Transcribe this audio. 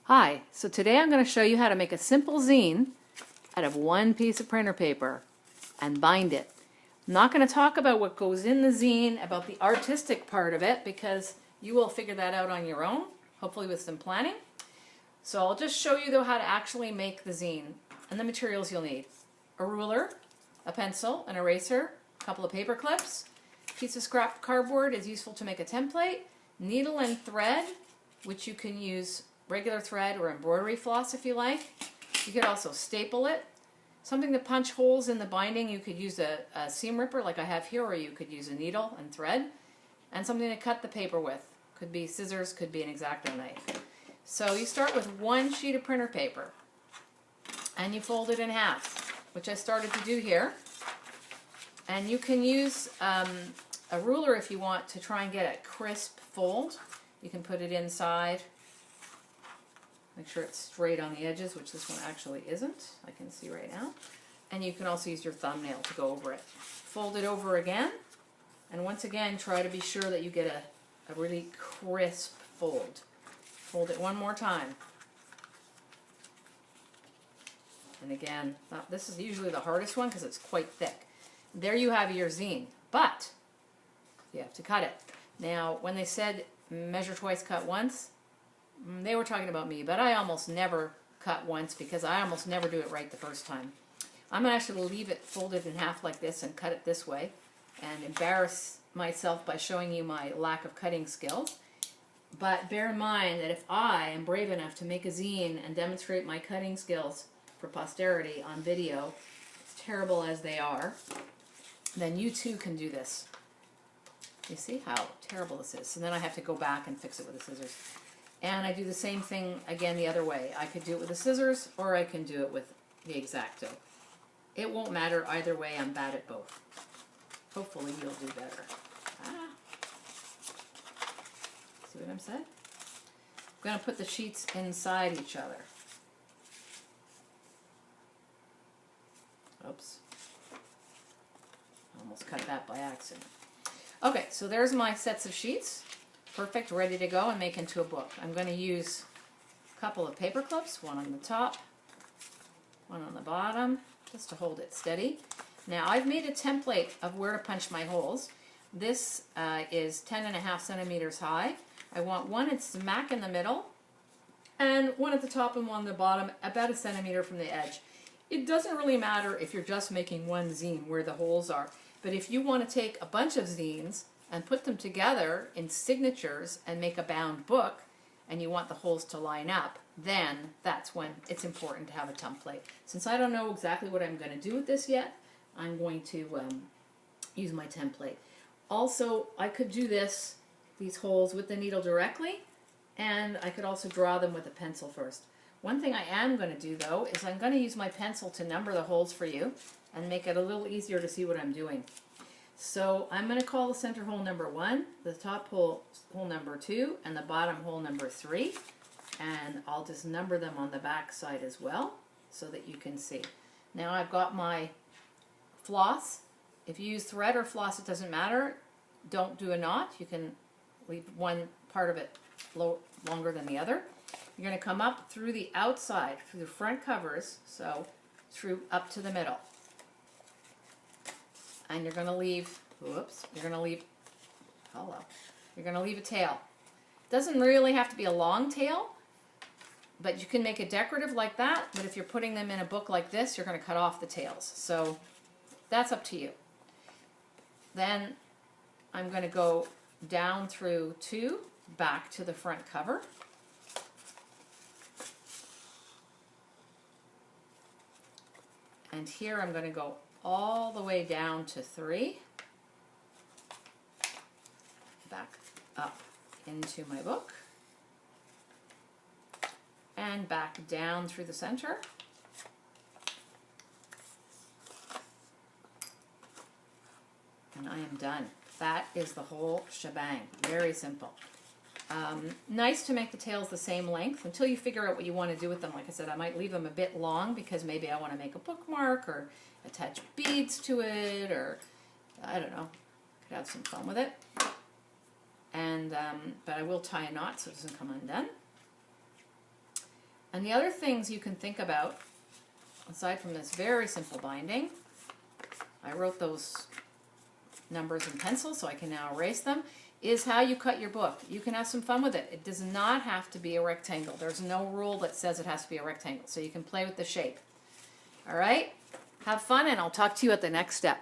Hi, so today I'm going to show you how to make a simple zine out of one piece of printer paper and bind it. I'm not going to talk about what goes in the zine, about the artistic part of it, because you will figure that out on your own, hopefully with some planning. So I'll just show you though how to actually make the zine and the materials you'll need. A ruler, a pencil, an eraser, a couple of paper clips, a piece of scrap cardboard is useful to make a template, needle and thread, which you can use regular thread or embroidery floss if you like. You could also staple it. Something to punch holes in the binding, you could use a seam ripper like I have here, or you could use a needle and thread. And something to cut the paper with. Could be scissors, could be an X-Acto knife. So you start with one sheet of printer paper and you fold it in half, which I started to do here. And you can use a ruler if you want to try and get a crisp fold. You can put it inside. Make sure it's straight on the edges, which this one actually isn't. I can see right now. And you can also use your thumbnail to go over it. Fold it over again. And once again, try to be sure that you get a really crisp fold. Fold it one more time. And again, this is usually the hardest one because it's quite thick. There you have your zine, but you have to cut it. Now, when they said measure twice, cut once, they were talking about me, but I almost never cut once because I almost never do it right the first time. I'm going to actually leave it folded in half like this and cut it this way and embarrass myself by showing you my lack of cutting skills. But bear in mind that if I am brave enough to make a zine and demonstrate my cutting skills for posterity on video, as terrible as they are, then you too can do this. You see how terrible this is? And then I have to go back and fix it with the scissors. And I do the same thing again the other way. I could do it with the scissors or I can do it with the X-Acto. It won't matter either way. I'm bad at both. Hopefully you'll do better. See what I'm saying? I'm going to put the sheets inside each other. Oops. Almost cut that by accident. Okay, so there's my sets of sheets. Perfect, ready to go and make into a book. I'm going to use a couple of paper clips, one on the top, one on the bottom, just to hold it steady. Now I've made a template of where to punch my holes. This is 10.5 centimeters high. I want one in smack in the middle, and one at the top and one at the bottom, about 1 centimeter from the edge. It doesn't really matter if you're just making one zine where the holes are, but if you want to take a bunch of zines and put them together in signatures and make a bound book, and you want the holes to line up, then that's when it's important to have a template. Since I don't know exactly what I'm going to do with this yet, I'm going to use my template. Also, I could do these holes with the needle directly, and I could also draw them with a pencil first. One thing I am going to do though is I'm going to use my pencil to number the holes for you and make it a little easier to see what I'm doing. So I'm going to call the center hole number 1, the top hole number 2, and the bottom hole number 3. And I'll just number them on the back side as well so that you can see. Now I've got my floss. If you use thread or floss, it doesn't matter. Don't do a knot. You can leave one part of it longer than the other. You're going to come up through the outside, through the front covers, so through up to the middle. And you're going to leave, you're going to leave a tail. Doesn't really have to be a long tail, but you can make it decorative like that, but if you're putting them in a book like this, you're going to cut off the tails. So that's up to you. Then I'm going to go down through 2, back to the front cover. And here I'm going to go all the way down to 3, back up into my book, and back down through the center, and I am done. That is the whole shebang. Very simple. Nice to make the tails the same length until you figure out what you want to do with them. Like I said, I might leave them a bit long because maybe I want to make a bookmark or attach beads to it, or I don't know, could have some fun with it. And but I will tie a knot so it doesn't come undone. And the other things you can think about, aside from this very simple binding, I wrote those numbers in pencil so I can now erase them, is how you cut your book. You can have some fun with it. It does not have to be a rectangle. There's no rule that says it has to be a rectangle, so you can play with the shape. All right? Have fun, and I'll talk to you at the next step.